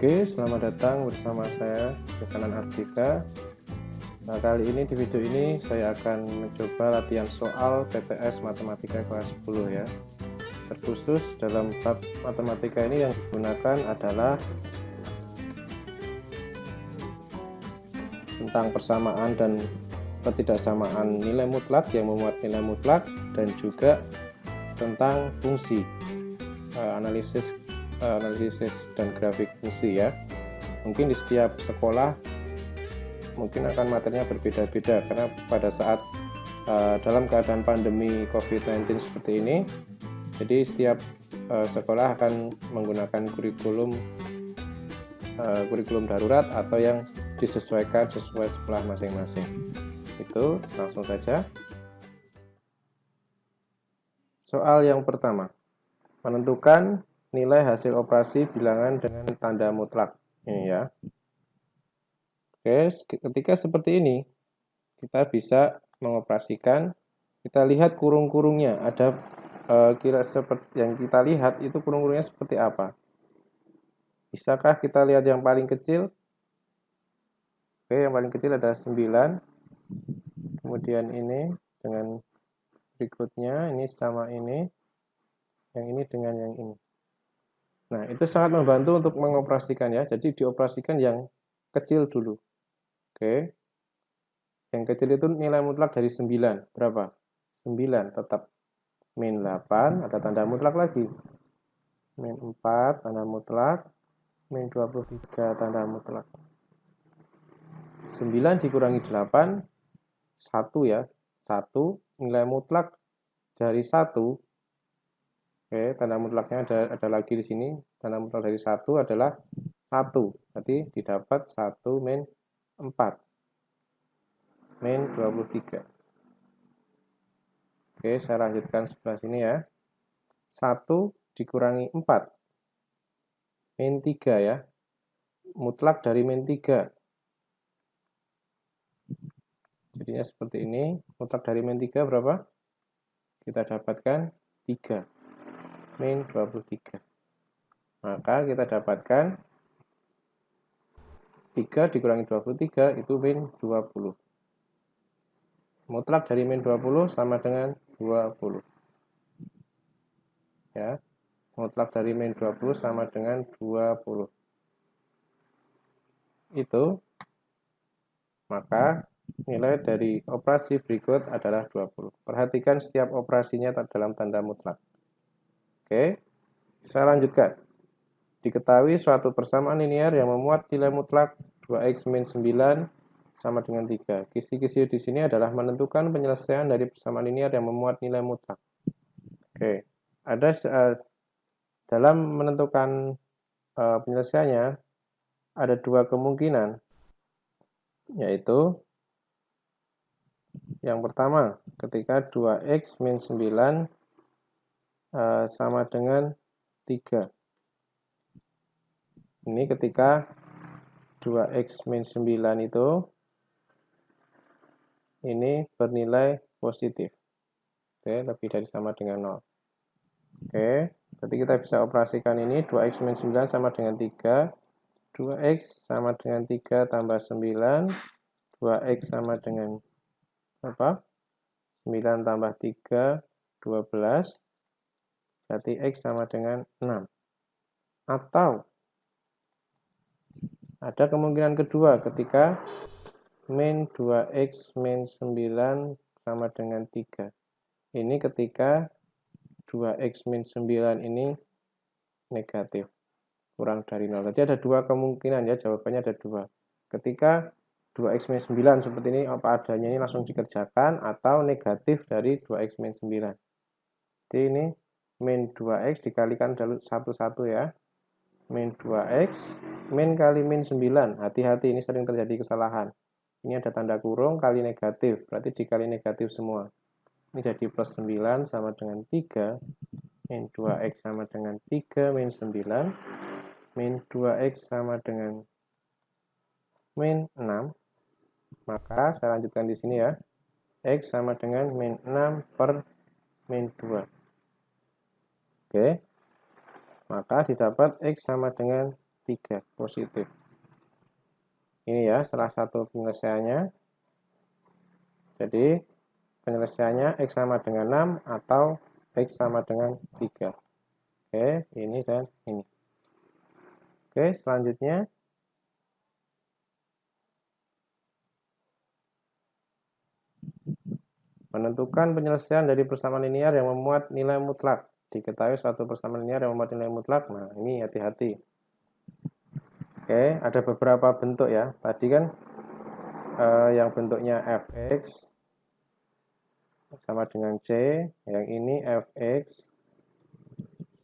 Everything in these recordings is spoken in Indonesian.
Oke, selamat datang bersama saya, Yohanan Ardika. Nah, kali ini di video ini saya akan mencoba latihan soal PTS Matematika kelas 10 ya. Terkhusus dalam bab matematika ini yang digunakan adalah tentang persamaan dan ketidaksamaan nilai mutlak yang memuat nilai mutlak, dan juga tentang fungsi, analisis dan grafik fungsi ya. Mungkin di setiap sekolah mungkin akan materinya berbeda-beda, karena pada saat dalam keadaan pandemi COVID-19 seperti ini, jadi setiap sekolah akan menggunakan kurikulum darurat atau yang disesuaikan sesuai sekolah masing-masing. Itu langsung saja. Soal yang pertama, menentukan nilai hasil operasi bilangan dengan tanda mutlak. Ini ya. Oke, ketika seperti ini, kita bisa mengoperasikan. Kita lihat kurung-kurungnya. Ada kira seperti yang kita lihat itu kurung-kurungnya seperti apa? Bisakah kita lihat yang paling kecil? Oke, yang paling kecil ada 9. Kemudian ini dengan berikutnya, ini sama ini. Yang ini dengan yang ini. Nah, itu sangat membantu untuk mengoperasikan ya. Jadi dioperasikan yang kecil dulu. Oke. Yang kecil itu nilai mutlak dari 9. Berapa? 9 tetap. Min 8, ada tanda mutlak lagi. Min 4, tanda mutlak. Min 23, tanda mutlak. 9 dikurangi 8, 1 ya. 1, nilai mutlak dari 1. Oke, tanda mutlaknya ada lagi di sini. Tanda mutlak dari 1 adalah 1. Berarti didapat 1 min 4. Min 23. Oke, saya lanjutkan sebelah sini ya. 1 dikurangi 4. Min 3 ya. Mutlak dari min 3. Jadinya seperti ini. Mutlak dari min 3 berapa? Kita dapatkan 3. Min 23. Maka kita dapatkan 3 dikurangi 23 itu min 20. Mutlak dari min 20 sama dengan 20. Ya. Mutlak dari min 20 sama dengan 20. Itu. Maka nilai dari operasi berikut adalah 20. Perhatikan setiap operasinya dalam tanda mutlak. Oke. Saya lanjutkan. Diketahui suatu persamaan linear yang memuat nilai mutlak 2x min 9 sama dengan 3. Kisi-kisi di sini adalah menentukan penyelesaian dari persamaan linear yang memuat nilai mutlak. Oke. Ada dalam menentukan penyelesaiannya ada dua kemungkinan, yaitu yang pertama, ketika 2x min 9 sama dengan 3. Ini ketika 2x min 9 itu ini bernilai positif. Oke, lebih dari sama dengan 0. Oke, berarti kita bisa operasikan ini 2x min 9 sama dengan 3. 2x sama dengan 3 tambah 9. 2x sama dengan apa? 9 tambah 3, 12. Berarti x sama dengan 6. Atau ada kemungkinan kedua ketika min 2x min 9 sama dengan 3. Ini ketika 2x min 9 ini negatif, kurang dari 0. Jadi ada dua kemungkinan ya, jawabannya ada dua. Ketika 2x min 9 seperti ini, apa adanya ini langsung dikerjakan, atau negatif dari 2x min 9. Jadi ini min 2x dikalikan satu-satu ya. Min 2x, min kali min 9. Hati-hati, ini sering terjadi kesalahan. Ini ada tanda kurung kali negatif, berarti dikali negatif semua. Ini jadi plus 9 sama dengan 3. Min 2x sama dengan 3 min 9. Min 2x sama dengan min 6. Maka saya lanjutkan di sini ya. X sama dengan min 6 per min 2. Oke. Maka didapat X sama dengan 3 positif. Ini ya salah satu penyelesaiannya. Jadi penyelesaiannya X sama dengan 6 atau X sama dengan 3. Oke, ini dan ini. Oke, selanjutnya menentukan penyelesaian dari persamaan linear yang memuat nilai mutlak. Diketahui suatu persamaan linear yang memuat nilai mutlak. Nah, ini hati-hati. Oke, ada beberapa bentuk ya. Tadi kan yang bentuknya fx sama dengan c, yang ini fx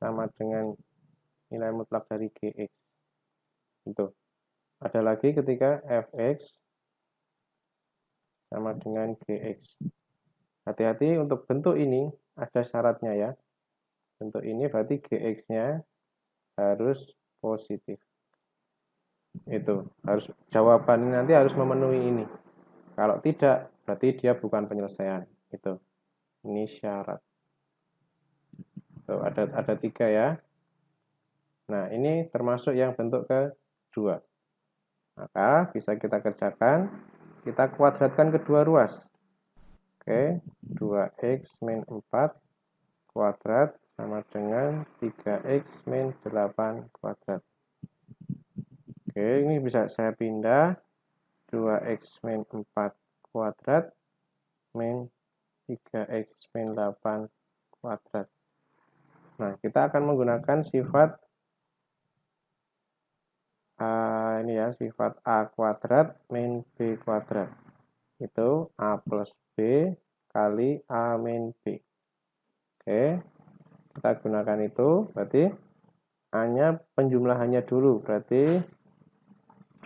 sama dengan nilai mutlak dari gx. Itu. Ada lagi ketika fx sama dengan gx. Hati-hati untuk bentuk ini ada syaratnya ya. Bentuk ini berarti gx-nya harus positif. Itu harus jawaban nanti harus memenuhi ini. Kalau tidak, berarti dia bukan penyelesaian. Itu. Ini syarat. Tuh, ada 3 ya. Nah, ini termasuk yang bentuk kedua. Maka bisa kita kerjakan. Kita kuadratkan kedua ruas. Oke, 2x min 4 kuadrat sama dengan 3x min 8 kuadrat. Oke, ini bisa saya pindah 2x min 4 kuadrat min 3x min 8 kuadrat. Nah, kita akan menggunakan sifat ini ya, sifat a kuadrat min b kuadrat. Itu a plus b kali a min b. Oke, kita gunakan itu, berarti a-nya penjumlahannya dulu, berarti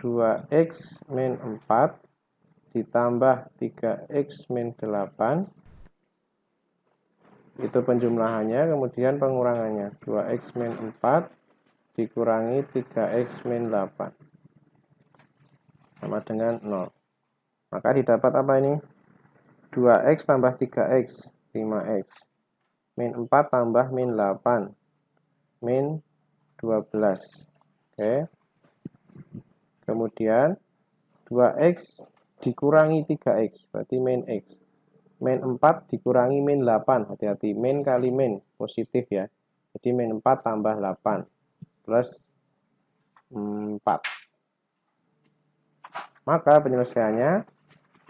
2x min 4 ditambah 3x min 8 itu penjumlahannya, kemudian pengurangannya 2x min 4 dikurangi 3x min 8 sama dengan 0. Maka didapat apa ini? 2x tambah 3x 5x min 4 tambah min 8 min 12. Oke. Kemudian 2x dikurangi 3x, berarti min x. Min 4 dikurangi min 8, hati-hati. Min kali min, positif ya. Jadi min 4 tambah 8, plus 4. Maka penyelesaiannya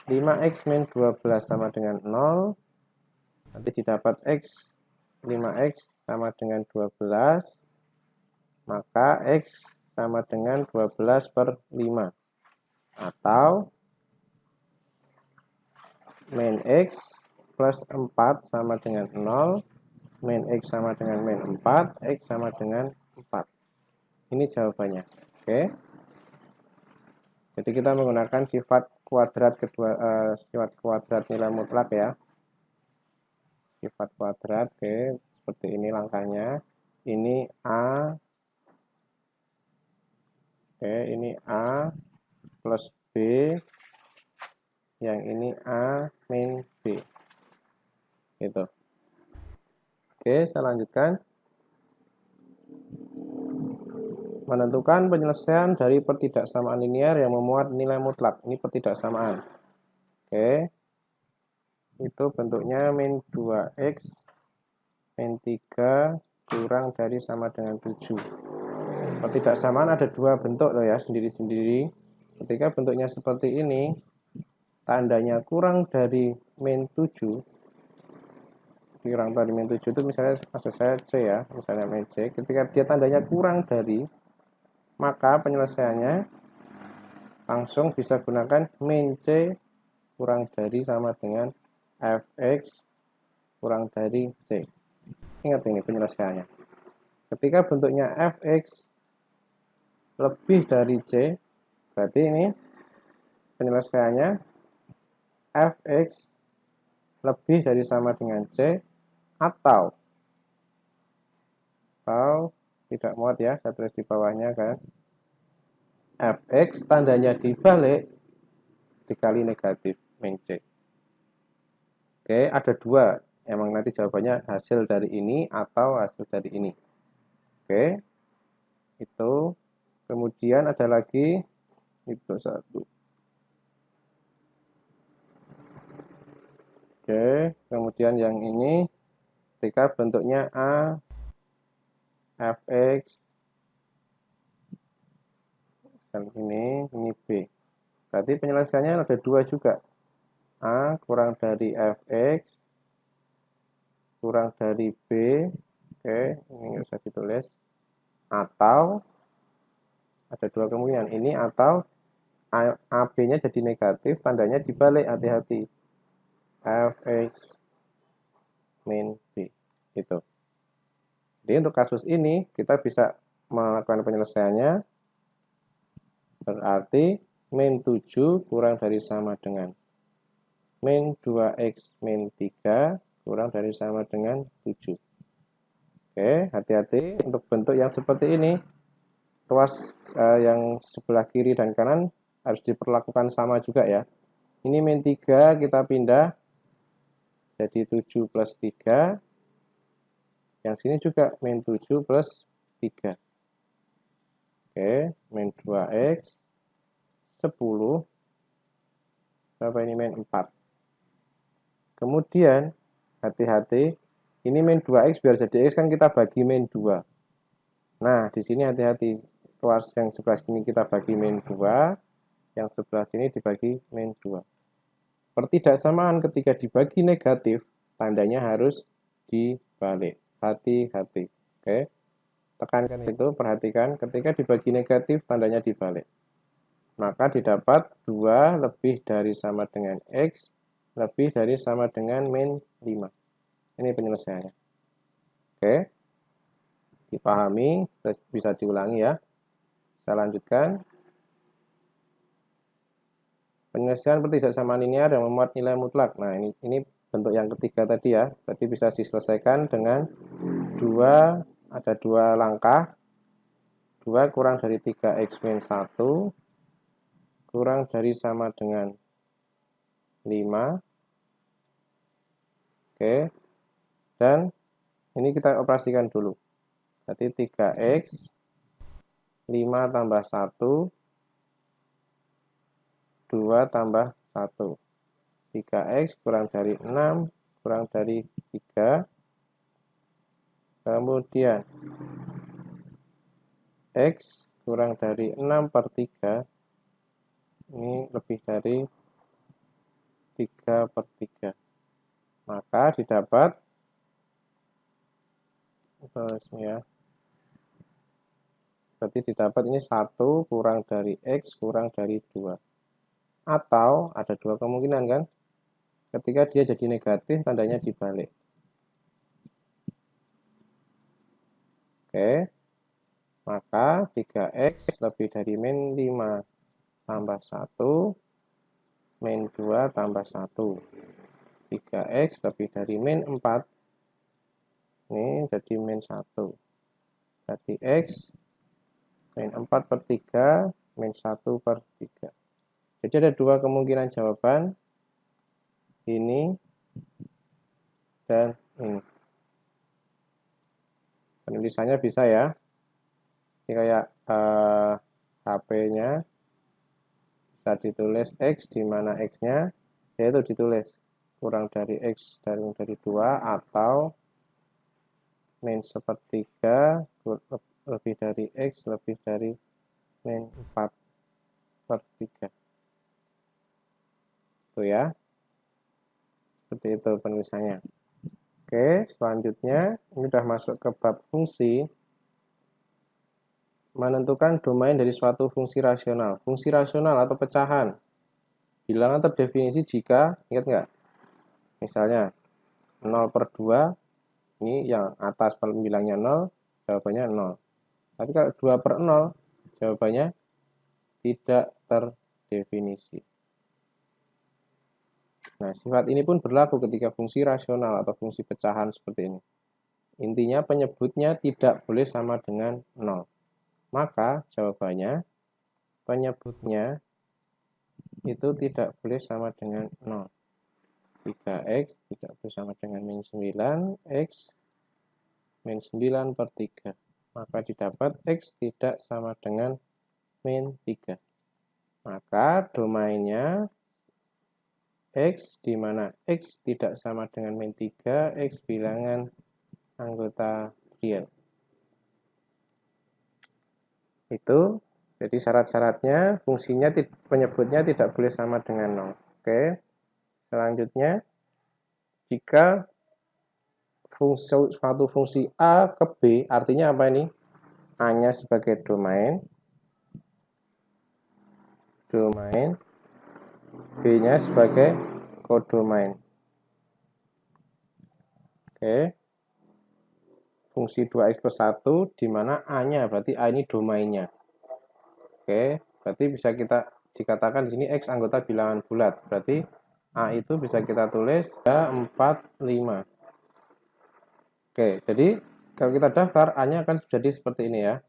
5x min 12 sama dengan 0. Nanti didapat x, 5x sama dengan 12. Maka x sama dengan 12 per 5. Atau min x plus 4 sama dengan 0. Min x sama dengan min 4. X sama dengan 4. Ini jawabannya. Oke. Jadi kita menggunakan sifat kuadrat kedua, sifat kuadrat nilai mutlak ya. Sifat kuadrat, oke, seperti ini langkahnya. Ini A, oke, ini A plus B, yang ini A min B. Gitu. Oke, saya lanjutkan. Menentukan penyelesaian dari pertidaksamaan linear yang memuat nilai mutlak. Ini pertidaksamaan. Oke. Itu bentuknya min 2x min 3 kurang dari sama dengan 7. Pertidaksamaan ada dua bentuk loh ya, sendiri-sendiri. Ketika bentuknya seperti ini, tandanya kurang dari min 7. Kurang dari min 7 itu misalnya maksud saya C ya, misalnya min C. Ketika dia tandanya kurang dari, maka penyelesaiannya langsung bisa gunakan min C kurang dari sama dengan fx kurang dari C. Ingat ini penyelesaiannya. Ketika bentuknya fx lebih dari C, berarti ini penyelesaiannya fx lebih dari sama dengan C atau tidak muat ya, saya tulis di bawahnya kan. Fx tandanya dibalik dikali negatif min C. Oke, ada dua. Emang nanti jawabannya hasil dari ini atau hasil dari ini. Oke, itu Kemudian ada lagi itu 1. Oke, kemudian yang ini ketika bentuknya A, Fx, dan ini B. Berarti penyelesaiannya ada 2 juga. A kurang dari Fx, kurang dari B. Oke, ini nggak usah ditulis. Atau, ada 2 kemungkinan. Ini atau AB-nya jadi negatif, tandanya dibalik, hati-hati. Fx min B. Itu. Jadi untuk kasus ini, kita bisa melakukan penyelesaiannya. Berarti min 7 kurang dari sama dengan min 2x min 3 kurang dari sama dengan 7. Oke, hati-hati untuk bentuk yang seperti ini. Ruas yang sebelah kiri dan kanan harus diperlakukan sama juga ya. Ini min 3 kita pindah jadi 7 plus 3. Yang sini juga min 7 plus 3. Oke, min 2x 10. Berapa ini min 4. Kemudian, hati-hati. Ini min 2x biar jadi x kan kita bagi min 2. Nah, di sini hati-hati. Ruas yang sebelah sini kita bagi min 2. Yang sebelah sini dibagi min 2. Pertidaksamaan ketika dibagi negatif, tandanya harus dibalik. Hati-hati. Oke. Tekankan itu, perhatikan. Ketika dibagi negatif, tandanya dibalik. Maka didapat 2 lebih dari sama dengan X, lebih dari sama dengan min 5. Ini penyelesaiannya. Oke. Dipahami, bisa diulangi ya. Saya lanjutkan. Penyelesaian pertidaksamaan linear yang memuat nilai mutlak. Nah, ini bentuk yang ketiga tadi ya. Berarti bisa diselesaikan dengan ada 2 langkah. 2 kurang dari 3x min 1 kurang dari sama dengan 5. Oke. Dan ini kita operasikan dulu. Berarti 3x 5 tambah 1 2 tambah 1. 3x kurang dari 6 kurang dari 3. Kemudian x kurang dari 6 per 3. Ini lebih dari 3 per 3. Maka didapat ya. Berarti didapat ini 1 kurang dari x kurang dari 2. Atau ada 2 kemungkinan kan? Ketika dia jadi negatif, tandanya dibalik. Oke. Maka 3x lebih dari min 5 tambah 1 min 2 tambah 1. 3x lebih dari min 4. Ini jadi min 1. Jadi x min 4 per 3 min 1 per 3. Jadi ada 2 kemungkinan jawaban. Ini dan ini. Penulisannya bisa ya. Ini kayak HP-nya bisa ditulis x di mana x-nya yaitu ditulis kurang dari x dari 2 atau min sepertiga lebih dari x lebih dari min 4 per 3. Itu ya. Seperti itu penulisannya. Oke, selanjutnya ini sudah masuk ke bab fungsi. Menentukan domain dari suatu fungsi rasional. Fungsi rasional atau pecahan. Bilangan terdefinisi jika, ingat nggak? Misalnya 0 per 2, ini yang atas bilangnya 0, jawabannya 0. Tapi kalau 2 per 0, jawabannya tidak terdefinisi. Nah, sifat ini pun berlaku ketika fungsi rasional atau fungsi pecahan seperti ini. Intinya penyebutnya tidak boleh sama dengan 0. Maka jawabannya penyebutnya itu tidak boleh sama dengan 0. 3x tidak boleh sama dengan min 9, x min 9 per 3. Maka didapat x tidak sama dengan min 3. Maka domainnya X, di mana X tidak sama dengan min 3, X bilangan anggota real. Itu, jadi syarat-syaratnya, fungsinya, penyebutnya tidak boleh sama dengan 0. Oke, selanjutnya, jika suatu fungsi A ke B, artinya apa ini? A-nya sebagai domain, B-nya sebagai kodomain. Oke, fungsi 2x plus 1, di mana A-nya, berarti A ini domainnya. Oke, berarti bisa kita dikatakan di sini X anggota bilangan bulat. Berarti A itu bisa kita tulis 3, 4, 5. Oke, jadi kalau kita daftar, A-nya akan jadi seperti ini ya.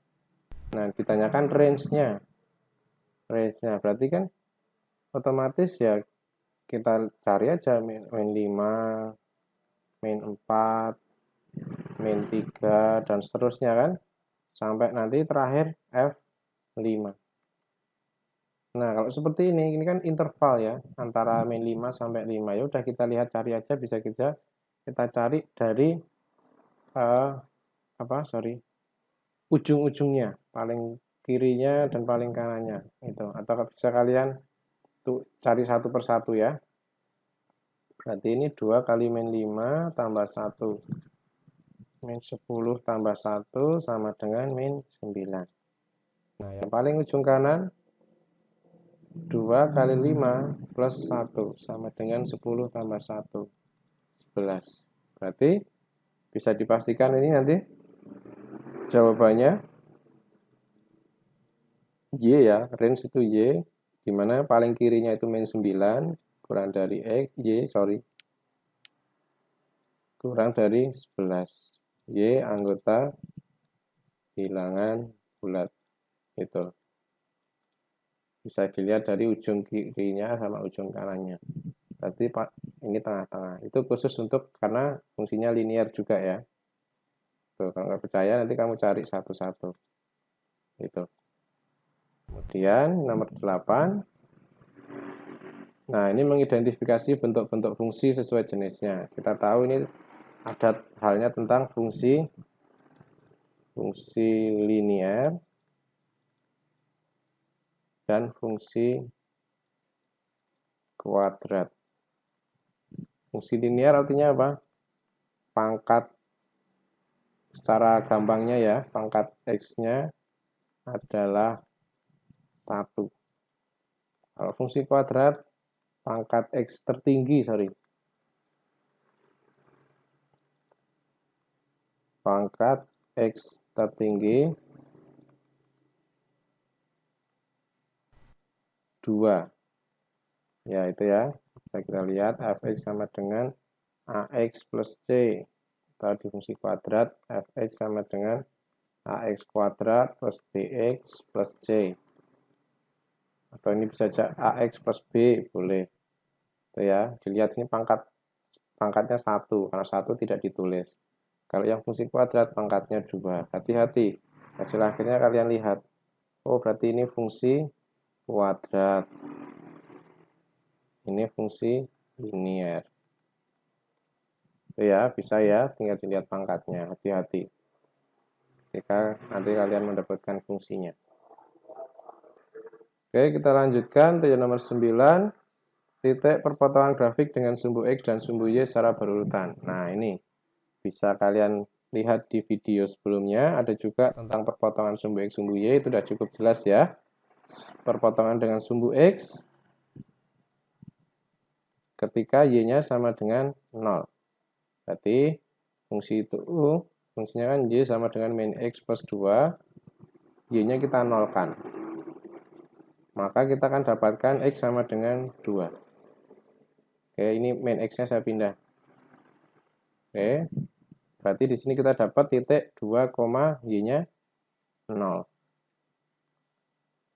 Nah, ditanyakan range-nya. Range-nya, berarti kan otomatis ya kita cari aja min 5, min 4, min 3, dan seterusnya kan. Sampai nanti terakhir F5. Nah, kalau seperti ini kan interval ya, antara min 5 sampai 5. Ya udah kita lihat, cari aja, bisa kita cari dari ujung-ujungnya, paling kirinya dan paling kanannya itu. Atau bisa kalian tuh cari satu persatu ya. Berarti ini 2 kali min 5 tambah 1. Min 10 tambah 1 sama dengan min 9. Nah, yang paling ujung kanan 2 kali 5 plus 1 sama dengan 10 tambah 1. 11. Berarti bisa dipastikan ini nanti jawabannya Y ya, range itu Y, di mana paling kirinya itu min 9, kurang dari kurang dari 11. Y anggota bilangan bulat. Itu. Bisa dilihat dari ujung kirinya sama ujung kanannya. Berarti ini tengah-tengah. Itu khusus untuk, karena fungsinya linear juga ya. Tuh, kalau nggak percaya nanti kamu cari satu-satu. Itu. Kemudian nomor 8. Nah, ini mengidentifikasi bentuk-bentuk fungsi sesuai jenisnya. Kita tahu ini ada halnya tentang fungsi linear dan fungsi kuadrat. Fungsi linear artinya apa? Pangkat, secara gampangnya ya, pangkat X-nya adalah 1. Kalau fungsi kuadrat, pangkat X tertinggi, pangkat X tertinggi 2. Ya, itu ya. Bisa kita lihat fx sama dengan ax plus c. Atau di fungsi kuadrat, fx sama dengan ax kuadrat plus bx plus c. Atau ini bisa saja ax plus b, boleh. Itu ya, dilihat ini pangkatnya 1, karena 1 tidak ditulis. Kalau yang fungsi kuadrat pangkatnya 2. Hati-hati. Hasil akhirnya kalian lihat. Oh, berarti ini fungsi kuadrat. Ini fungsi linear. Itu ya, bisa ya, tinggal dilihat pangkatnya. Hati-hati ketika nanti kalian mendapatkan fungsinya. Oke, kita lanjutkan. Tujuan nomor 9. Titik perpotongan grafik dengan sumbu X dan sumbu Y secara berurutan. Nah, ini bisa kalian lihat di video sebelumnya. Ada juga tentang perpotongan sumbu X, sumbu Y. Itu sudah cukup jelas ya. Perpotongan dengan sumbu X ketika Y-nya sama dengan 0. Berarti fungsi itu fungsinya kan Y sama dengan min X plus 2. Y-nya kita nolkan. Maka kita akan dapatkan X sama dengan 2. Oke, ini min X-nya saya pindah. Oke, berarti di sini kita dapat titik 2, Y-nya 0.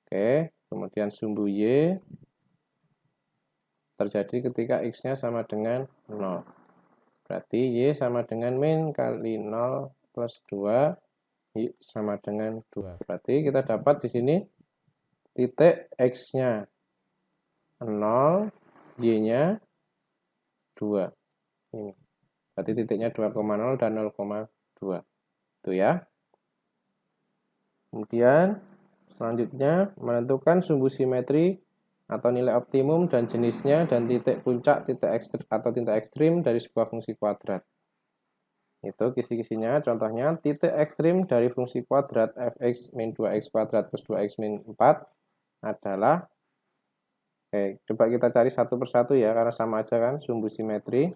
Oke, kemudian sumbu Y terjadi ketika X-nya sama dengan 0. Berarti Y sama dengan min kali 0 plus 2, Y sama dengan 2. Berarti kita dapat di sini titik X-nya 0, Y-nya 2. Ini. Berarti titiknya 2,0 dan 0,2. Itu ya. Kemudian selanjutnya menentukan sumbu simetri atau nilai optimum dan jenisnya dan titik puncak, titik ekstrim atau titik ekstrim dari sebuah fungsi kuadrat. Itu kisi-kisinya, contohnya titik ekstrim dari fungsi kuadrat fx min 2x kuadrat plus 2x min 4 adalah, coba kita cari satu persatu ya, karena sama aja kan, sumbu simetri.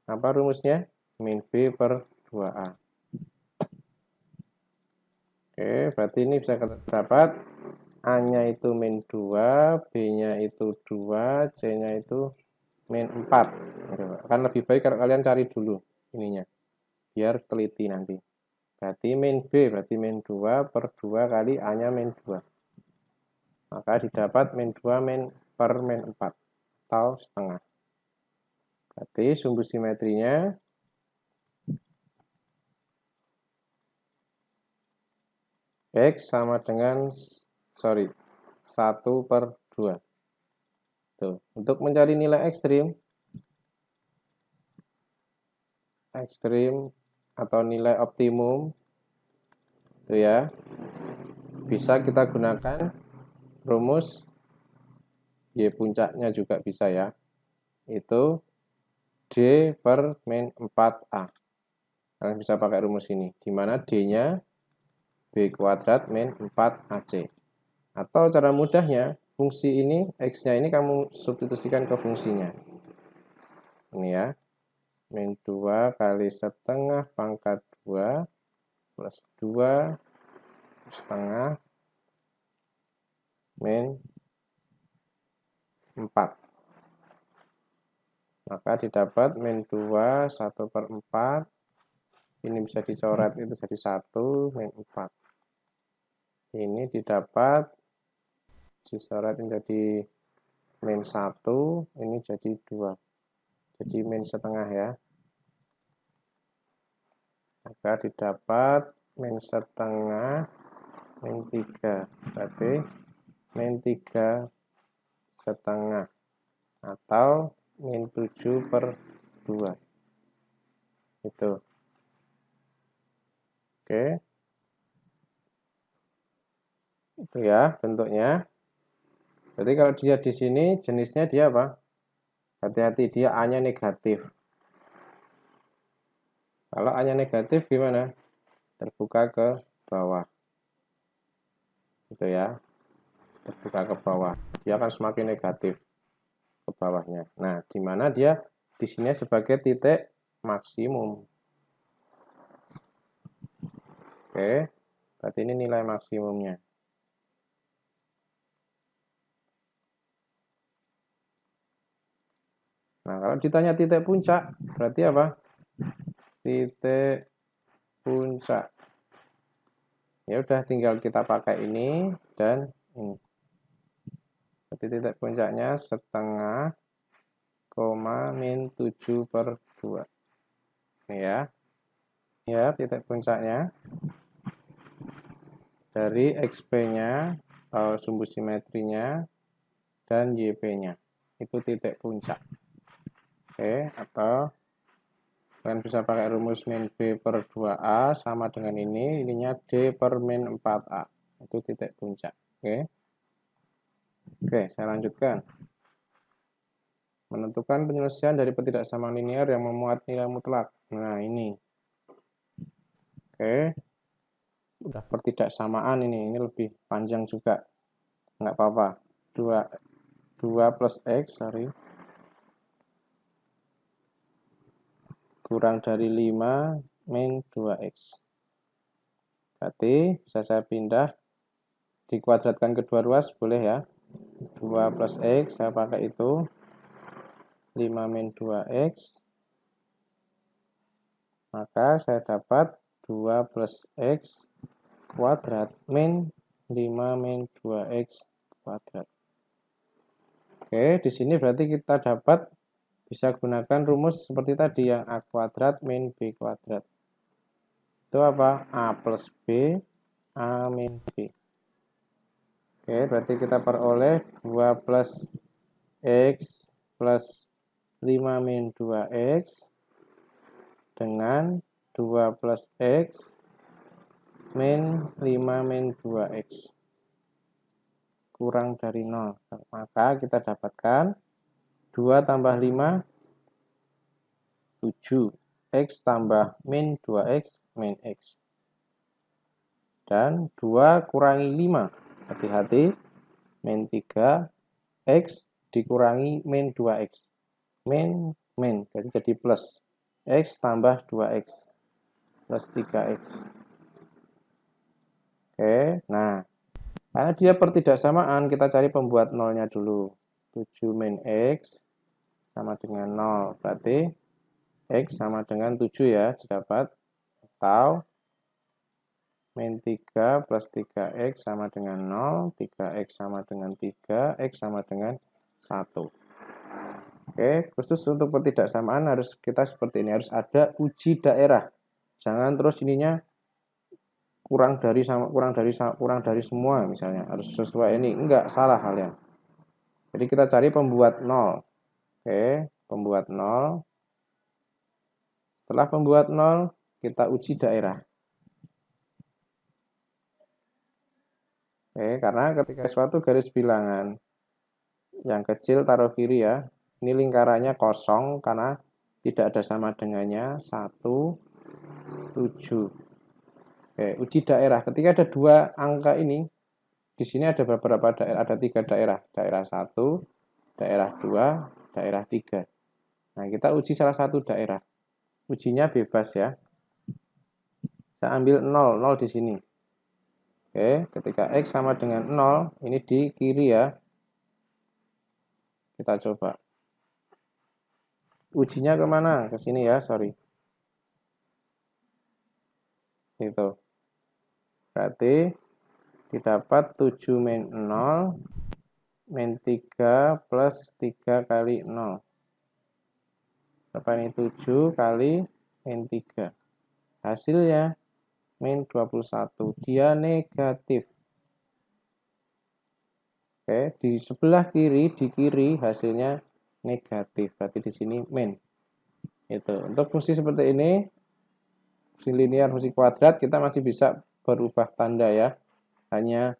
Apa rumusnya? Min b per 2a. Berarti ini bisa kita dapat A-nya itu min 2, B-nya itu 2, C-nya itu min 4. Kan lebih baik kalau kalian cari dulu ininya, biar teliti nanti. Berarti min B, berarti min 2 per 2 kali A-nya min 2. Maka didapat min 2 per min 4, atau setengah. Berarti sumbu simetrinya X sama dengan 1 per 2. Tuh. Untuk mencari nilai ekstrim atau nilai optimum, itu ya, bisa kita gunakan rumus Y puncaknya juga bisa ya. Itu D per min 4A. Kalian bisa pakai rumus ini, di mana D-nya B kuadrat min 4AC. Atau cara mudahnya, fungsi ini, X-nya ini kamu substitusikan ke fungsinya. Ini ya, min 2 kali setengah pangkat 2 plus 2 setengah min 4. Maka didapat min 2, 1 per 4. Ini bisa dicoret, itu jadi 1, min 4. Ini didapat, dicoret menjadi min 1, ini jadi 2. Jadi min setengah ya. Maka didapat min setengah min 3. Berarti min 3 setengah. Atau min 7 per 2. Itu. Oke. Itu ya bentuknya. Jadi kalau dia di sini jenisnya dia apa? Hati-hati, dia A-nya negatif. Kalau A-nya negatif gimana? Terbuka ke bawah. Gitu ya. Terbuka ke bawah. Dia akan semakin negatif ke bawahnya. Nah, di mana dia di sini sebagai titik maksimum. Oke. Berarti ini nilai maksimumnya. Nah, kalau ditanya titik puncak, berarti apa? Titik puncak. Ya udah, tinggal kita pakai ini dan ini. Berarti titik puncaknya setengah koma min 7 per 2. Ini ya. Ya, titik puncaknya. Dari XP-nya atau sumbu simetrinya dan YP-nya. Itu titik puncak. Oke, atau kalian bisa pakai rumus min B per 2A sama dengan ini, ininya D per min 4A. Itu titik puncak. Oke, saya lanjutkan. Menentukan penyelesaian dari ketidaksamaan linear yang memuat nilai mutlak. Nah, ini. Oke. Udah pertidaksamaan ini lebih panjang juga. Nggak apa-apa. 2 plus X, kurang dari 5 min 2X. Berarti bisa saya pindah, dikuadratkan kedua ruas, boleh ya. 2 plus X, saya pakai itu. 5 min 2X. Maka saya dapat 2 plus X kuadrat min 5 min 2X kuadrat. Oke, di sini berarti kita dapat bisa gunakan rumus seperti tadi yang A kuadrat min B kuadrat. Itu apa? A plus B, A min B. Oke, berarti kita peroleh 2 plus X plus 5 min 2X dengan 2 plus X min 5 min 2X kurang dari 0. Maka kita dapatkan 2 tambah 5, 7. X tambah min 2X min X. Dan 2 kurangi 5. Hati-hati. Min 3. X dikurangi min 2X. Min. Jadi plus. X tambah 2X. Plus 3X. Oke. Nah. Karena dia pertidaksamaan, kita cari pembuat nolnya dulu. 7 min X sama dengan 0. Berarti X sama dengan 7 ya, didapat. Atau min 3 plus 3X sama dengan 0, 3X sama dengan 3, X sama dengan 1. Oke, khusus untuk pertidaksamaan harus kita seperti ini, harus ada uji daerah. Jangan terus ininya kurang dari semua misalnya, harus sesuai ini. Enggak, salah halnya. Jadi kita cari pembuat 0. Oke, pembuat 0. Setelah pembuat 0, kita uji daerah. Oke, karena ketika suatu garis bilangan yang kecil taruh kiri ya. Ini lingkarannya kosong karena tidak ada sama dengannya. 1, 7. Oke, uji daerah. Ketika ada dua angka ini, di sini ada beberapa daerah, ada 3 daerah. Daerah 1, daerah 2, daerah 3. Nah, kita uji salah satu daerah. Ujinya bebas ya. Saya ambil 0, 0 di sini. Oke, ketika X sama dengan 0, ini di kiri ya. Kita coba. Ujinya kemana? Ke sini ya, sorry. Itu. Berarti didapat 7 min 0 min 3 plus 3 kali 0. Berapa ini? 7 kali min 3. Hasilnya min 21. Dia negatif. Oke, di sebelah kiri, di kiri hasilnya negatif. Berarti di sini min. Itu. Untuk fungsi seperti ini, fungsi linear, fungsi kuadrat, kita masih bisa berubah tanda ya. Hanya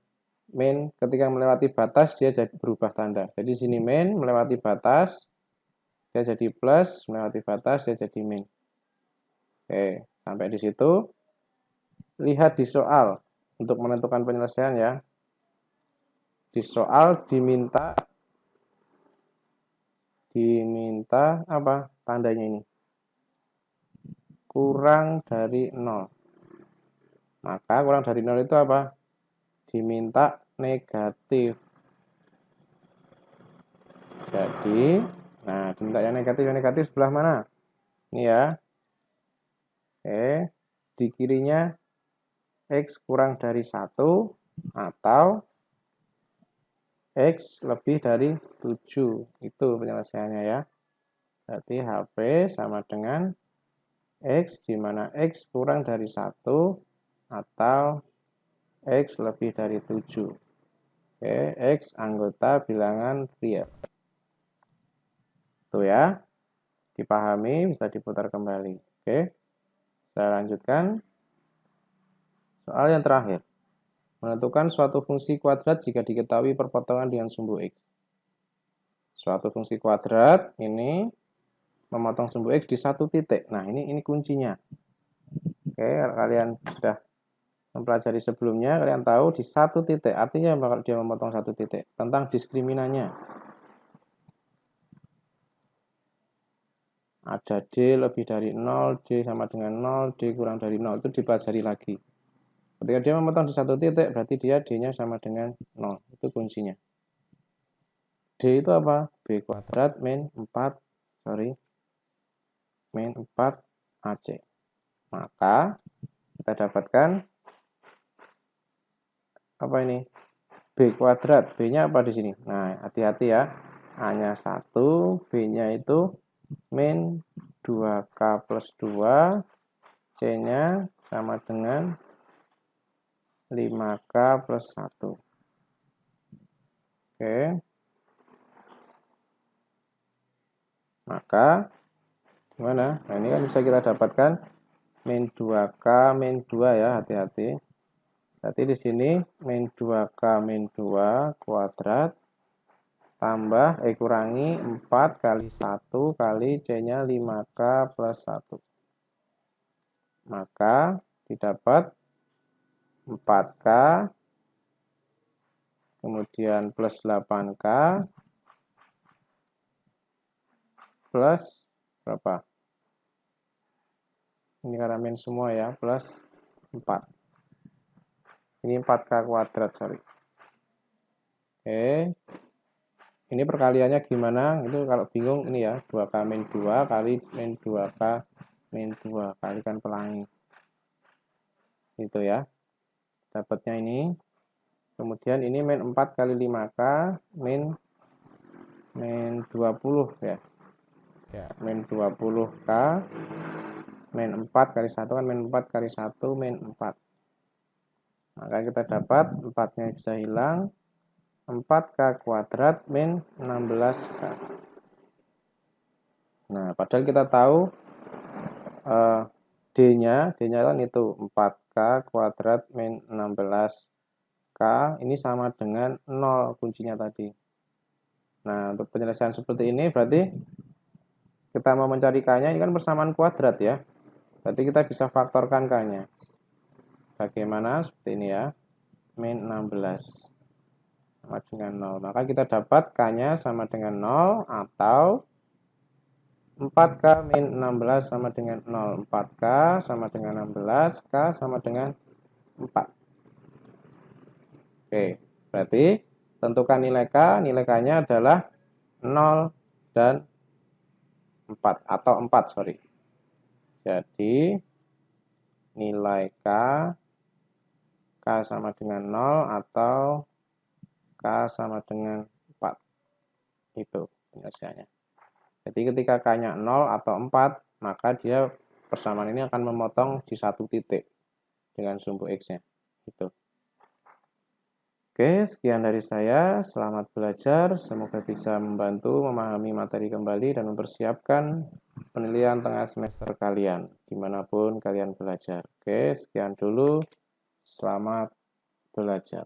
min ketika melewati batas dia jadi berubah tanda. Jadi sini min melewati batas dia jadi plus, melewati batas dia jadi min. Oke, sampai di situ. Lihat di soal untuk menentukan penyelesaian ya. Di soal diminta apa tandanya ini? Kurang dari 0. Maka kurang dari 0 itu apa? Diminta negatif. Jadi, nah diminta yang negatif sebelah mana? Ini ya. Oke, di kirinya X kurang dari 1 atau X lebih dari 7. Itu penyelesaiannya ya. Berarti HP sama dengan X di mana X kurang dari 1 atau X lebih dari 7. Oke, X anggota bilangan real. Itu ya. Dipahami, bisa diputar kembali. Oke. Saya lanjutkan. Soal yang terakhir. Menentukan suatu fungsi kuadrat jika diketahui perpotongan dengan sumbu X. Suatu fungsi kuadrat ini memotong sumbu X di satu titik. Nah, ini kuncinya. Oke, kalian sudah mempelajari sebelumnya, kalian tahu di satu titik. Artinya bakal dia memotong satu titik. Tentang diskriminannya. Ada D lebih dari 0, D sama dengan 0, D kurang dari 0. Itu dipelajari lagi. Ketika dia memotong di satu titik, berarti dia D-nya sama dengan 0. Itu kuncinya. D itu apa? B kuadrat min 4, min 4 AC. Maka kita dapatkan apa ini? B kuadrat. B-nya apa di sini? Nah, hati-hati ya. A-nya 1, B-nya itu min 2K plus 2, C-nya sama dengan 5K plus 1. Oke. Maka gimana? Nah, ini kan bisa kita dapatkan min 2K min 2 ya, hati-hati. Berarti di sini min 2K min 2 kuadrat tambah kurangi 4 kali 1 kali C-nya 5K plus 1. Maka didapat 4K kemudian plus 8K plus berapa? Ini karena min semua ya, plus 4. Ini 4K kuadrat, sorry. Oke. Ini perkaliannya gimana? Itu kalau bingung ini ya, 2K min 2 kali min 2K min 2. Kalikan pelangi. Itu ya. Dapatnya ini. Kemudian ini min 4 kali 5K min 20 ya. Ya, min 20K min 4 kali 1 kan min 4 kali 1 min 4. Maka kita dapat 4-nya bisa hilang. 4K kuadrat min 16K. Nah, padahal kita tahu D-nya kan itu 4K kuadrat min 16K. Ini sama dengan 0 kuncinya tadi. Nah, untuk penyelesaian seperti ini berarti kita mau mencari K-nya, ini kan persamaan kuadrat ya. Berarti kita bisa faktorkan K-nya. Bagaimana? Seperti ini ya. Min 16 sama dengan 0. Maka kita dapat K-nya sama dengan 0 atau 4K min 16 sama dengan 0. 4K sama dengan 16, K sama dengan 4. Oke, berarti tentukan nilai K. Nilai K-nya adalah 0 dan 4 atau 4, sorry. Jadi nilai K sama dengan 0 atau K sama dengan 4. Itu penyelesaiannya. Jadi ketika K-nya 0 atau 4, maka dia persamaan ini akan memotong di satu titik dengan sumbu X-nya. Gitu. Oke, sekian dari saya. Selamat belajar. Semoga bisa membantu memahami materi kembali dan mempersiapkan penilaian tengah semester kalian, dimanapun kalian belajar. Oke, sekian dulu. Selamat belajar.